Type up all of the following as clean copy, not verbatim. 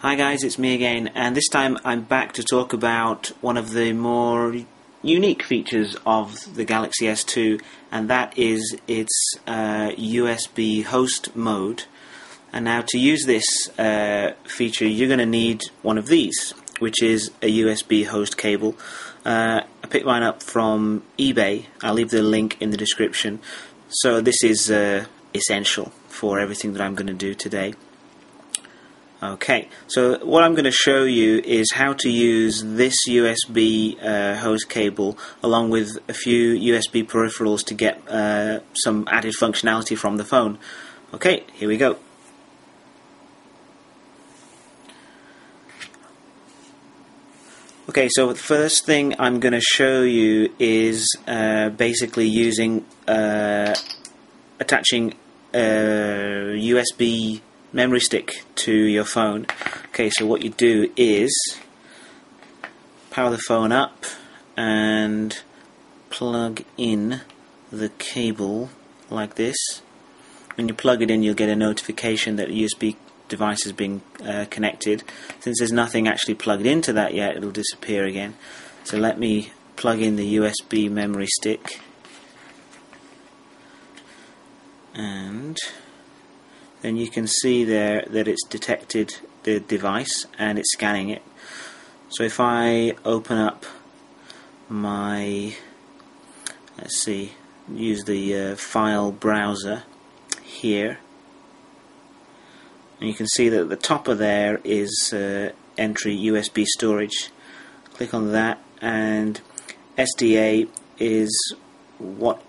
Hi guys, it's me again, and this time I'm back to talk about one of the more unique features of the Galaxy S2, and that is its USB host mode. And now to use this feature you're going to need one of these, which is a USB host cable. I picked mine up from eBay. I'll leave the link in the description. So this is essential for everything that I'm going to do today. Okay, so what I'm going to show you is how to use this USB host cable along with a few USB peripherals to get some added functionality from the phone. Okay, here we go. Okay, so the first thing I'm going to show you is basically using attaching a USB memory stick to your phone. Okay, so what you do is power the phone up and plug in the cable like this. When you plug it in, you'll get a notification that the USB device is being connected. Since there's nothing actually plugged into that yet, it'll disappear again. So let me plug in the USB memory stick, and then you can see there that it's detected the device and it's scanning it. So if I open up my, let's see, use the file browser here, and you can see that at the top of there is entry USB storage. Click on that, and SDA is what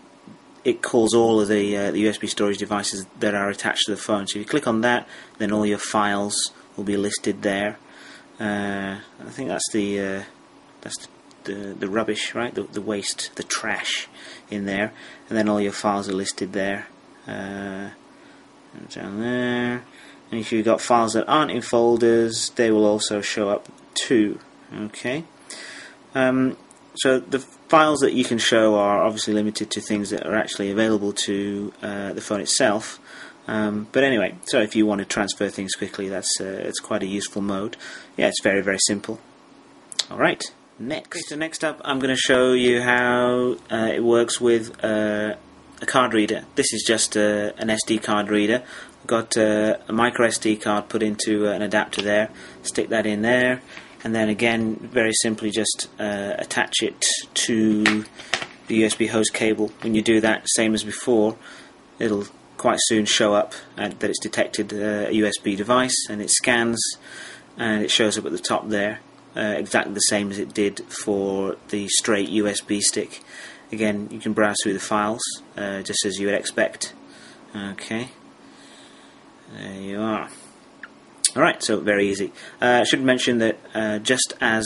it calls all of the USB storage devices that are attached to the phone. So if you click on that, then all your files will be listed there. I think that's the rubbish, right? The waste, the trash in there, and then all your files are listed there. Down there. And if you've got files that aren't in folders, they will also show up too. Okay. So the files that you can show are obviously limited to things that are actually available to the phone itself. But anyway, so if you want to transfer things quickly, it's quite a useful mode. Yeah, it's very, very simple. Alright, next. Okay, so next up I'm going to show you how it works with a card reader. This is just an SD card reader. I've got a micro SD card put into an adapter there. Stick that in there. And then again, very simply just attach it to the USB host cable. When you do that, same as before, it'll quite soon show up that it's detected a USB device, and it scans and it shows up at the top there, exactly the same as it did for the straight USB stick. Again, you can browse through the files just as you would expect. Okay, there you are. Alright, so very easy. I should mention that just as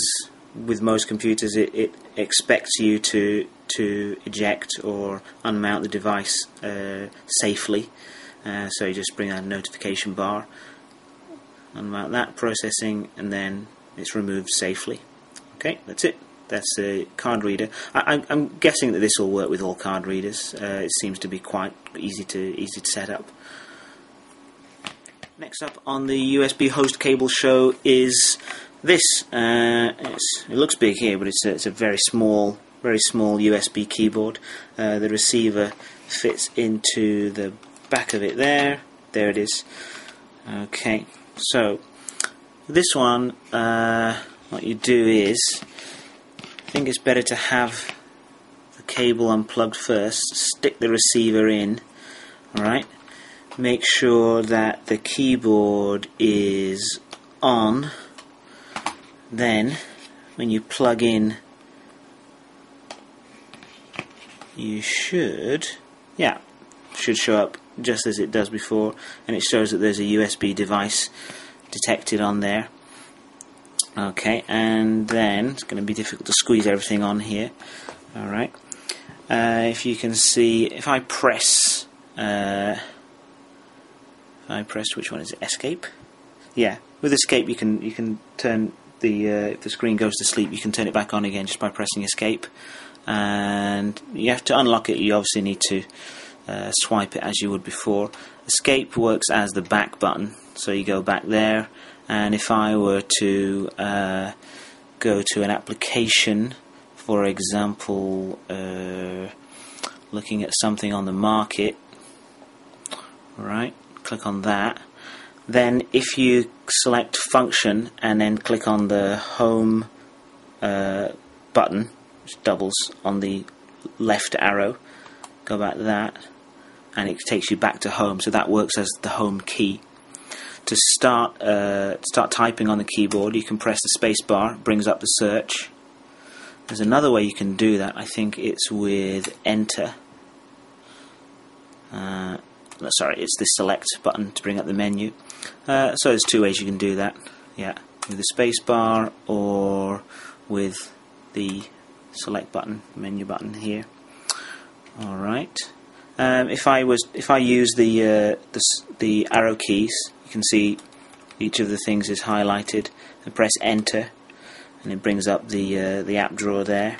with most computers, it expects you to eject or unmount the device safely. So you just bring out a notification bar, unmount that, processing, and then it's removed safely. Okay, that's it. That's the card reader. I'm guessing that this will work with all card readers. It seems to be quite easy to set up. Next up on the USB host cable show is this. It looks big here, but it's a very small USB keyboard. The receiver fits into the back of it there. There it is. Okay, so this one, what you do is, I think it's better to have the cable unplugged first. Stick the receiver in. All right. Make sure that the keyboard is on. Then when you plug in, you should show up just as it does before, and it shows that there's a USB device detected on there. Okay, and then it's going to be difficult to squeeze everything on here. Alright, if you can see, if I press which one is it? Escape? Yeah, with escape you can turn the if the screen goes to sleep, you can turn it back on again just by pressing escape. And you have to unlock it. You obviously need to swipe it as you would before. Escape works as the back button, so you go back there, And if I were to go to an application, for example, looking at something on the market, right, click on that. Then if you select function and then click on the home button, which doubles on the left arrow, go back to that, and it takes you back to home. So that works as the home key. To start typing on the keyboard, you can press the space bar, it brings up the search. There's another way you can do that. I think it's with enter. Sorry, it's the select button to bring up the menu. So there's two ways you can do that. Yeah, with the space bar or with the select button, menu button here. All right. If I use the arrow keys, you can see each of the things is highlighted. And press enter, and it brings up the app drawer there.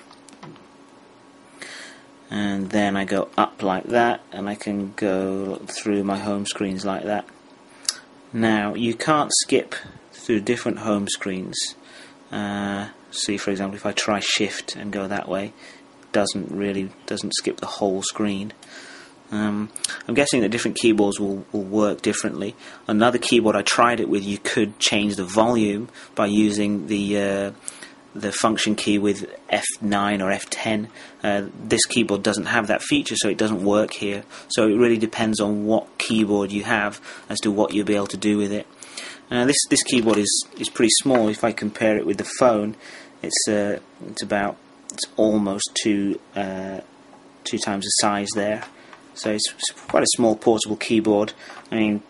And then I go up like that, and I can go through my home screens like that. Now you can't skip through different home screens. See, for example, if I try shift and go that way, it doesn't skip the whole screen. I'm guessing that different keyboards will work differently. Another keyboard I tried it with, you could change the volume by using the function key with F9 or F10. This keyboard doesn't have that feature, so it doesn't work here. So it really depends on what keyboard you have as to what you'll be able to do with it. This keyboard is pretty small. If I compare it with the phone, it's almost two times the size there. So it's quite a small portable keyboard. I mean,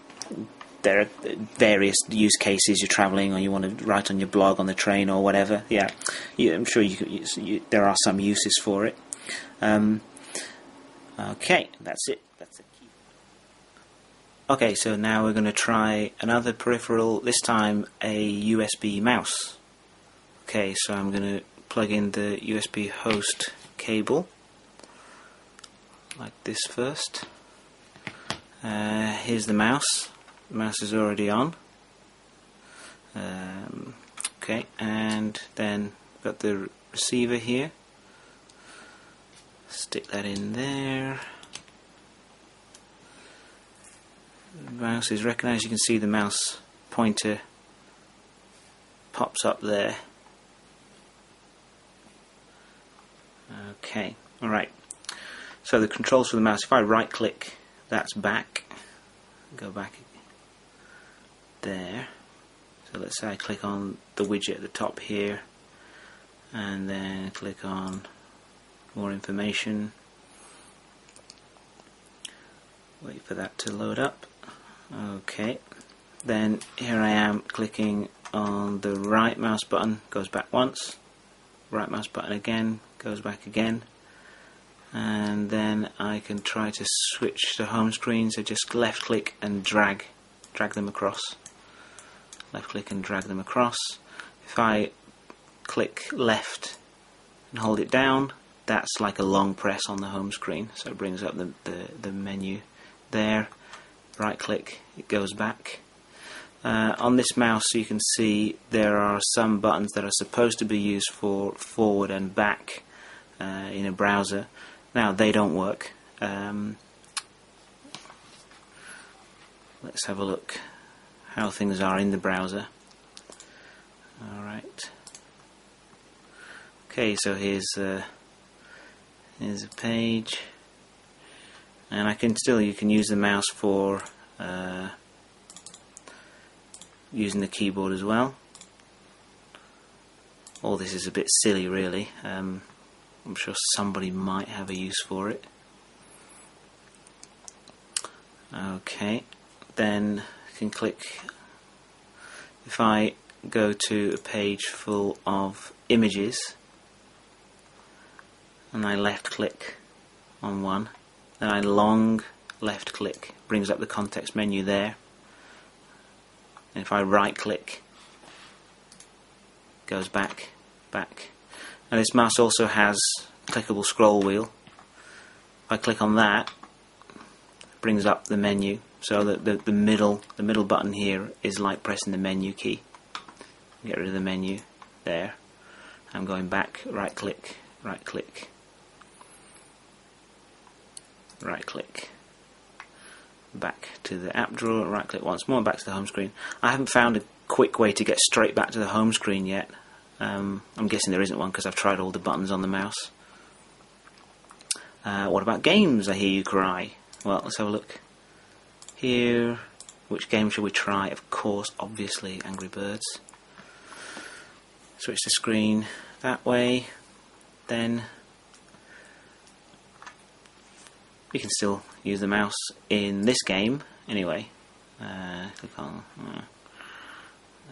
there are various use cases. You're travelling, or you want to write on your blog on the train or whatever. Yeah, I'm sure there are some uses for it. Okay, that's it. Okay, so now we're going to try another peripheral. This time a USB mouse. Okay, so I'm going to plug in the USB host cable, like this first. Here's the mouse. The mouse is already on. Okay, and then got the receiver here. Stick that in there. The mouse is recognised. You can see the mouse pointer pops up there. Okay, alright. So the controls for the mouse, if I right click, that's back. Go back there. So let's say I click on the widget at the top here, and then click on more information. Wait for that to load up. Okay, then here I am clicking on the right mouse button, goes back once, right mouse button again, goes back again, and then I can try to switch to home screen. So just left click and drag them across. Left click and drag them across. If I click left and hold it down, that's like a long press on the home screen, so it brings up the menu there. Right click, it goes back. On this mouse you can see there are some buttons that are supposed to be used for forward and back in a browser. Now they don't work. Let's have a look how things are in the browser. Alright. Okay, so here's a page, and you can use the mouse for using the keyboard as well. All this is a bit silly, really. I'm sure somebody might have a use for it. Okay, then you can click. If I go to a page full of images and I left click on one, then I long left click, brings up the context menu there, and if I right click, goes back. And this mouse also has a clickable scroll wheel. If I click on that, it brings up the menu, so that the middle button here is like pressing the menu key. get rid of the menu there. I'm going back, right click, right click, right click, back to the app drawer, right click once more, back to the home screen. I haven't found a quick way to get straight back to the home screen yet. I'm guessing there isn't one because I've tried all the buttons on the mouse. What about games, I hear you cry? Well, let's have a look. Here, which game shall we try? Of course, obviously, Angry Birds. Switch the screen that way, then you can still use the mouse in this game anyway. Click on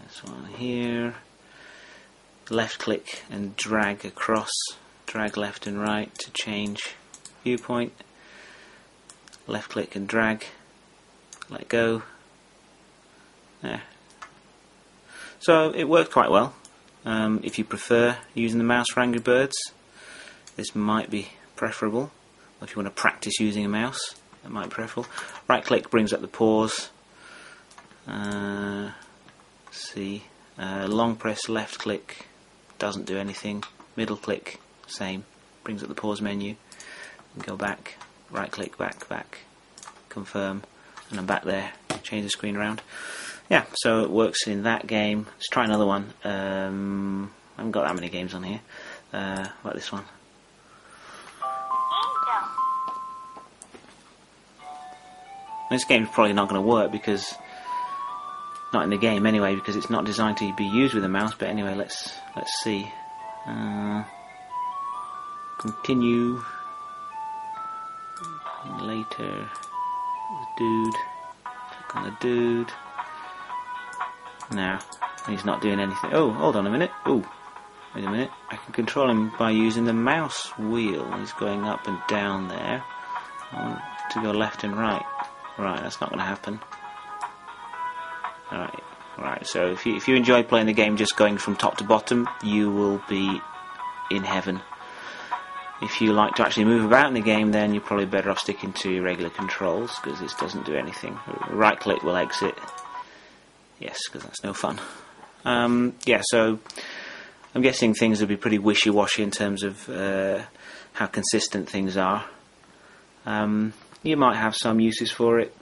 this one here, left click and drag across, drag left and right to change viewpoint, left click and drag, let go, there. So it worked quite well. If you prefer using the mouse for Angry Birds, this might be preferable. Or if you want to practice using a mouse, that might be preferable. Right click brings up the pause. Let's see. Long press left click doesn't do anything. Middle click, same, brings up the pause menu. And go back, right click, back, confirm, and I'm back there. Change the screen around. Yeah, so it works in that game. Let's try another one. I haven't got that many games on here. Like this one. This game's probably not going to work because, not in the game anyway, because it's not designed to be used with a mouse. But anyway, let's see. Continue. Later. Dude. Click on the dude. Now, he's not doing anything. Oh, hold on a minute. Oh, wait a minute. I can control him by using the mouse wheel. He's going up and down there. I want to go left and right. Right, that's not going to happen. Right. So if you enjoy playing the game just going from top to bottom, you will be in heaven. If you like to actually move about in the game, then you're probably better off sticking to your regular controls because this doesn't do anything. Right click will exit. Yes, because that's no fun. Yeah, so I'm guessing things will be pretty wishy-washy in terms of how consistent things are. You might have some uses for it.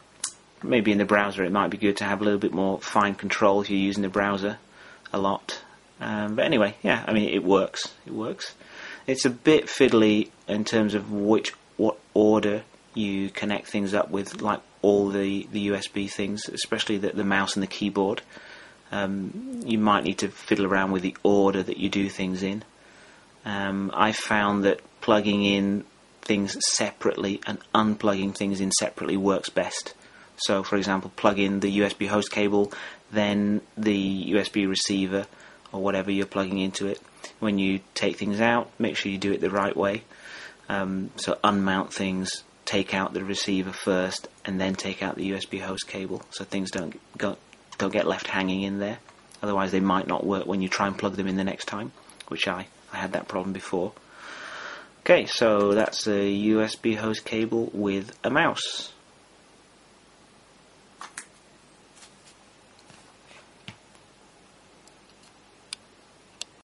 Maybe in the browser it might be good to have a little bit more fine control if you're using the browser a lot. But anyway, yeah, I mean, it works. It works. It's a bit fiddly in terms of what order you connect things up with, like all the USB things, especially the mouse and the keyboard. You might need to fiddle around with the order that you do things in. I found that plugging in things separately and unplugging things in separately works best. So, for example, plug in the USB host cable, then the USB receiver, or whatever you're plugging into it. When you take things out, make sure you do it the right way. So unmount things, take out the receiver first, and then take out the USB host cable, so things don't get left hanging in there. Otherwise they might not work when you try and plug them in the next time, which I had that problem before. Okay, so that's a USB host cable with a mouse.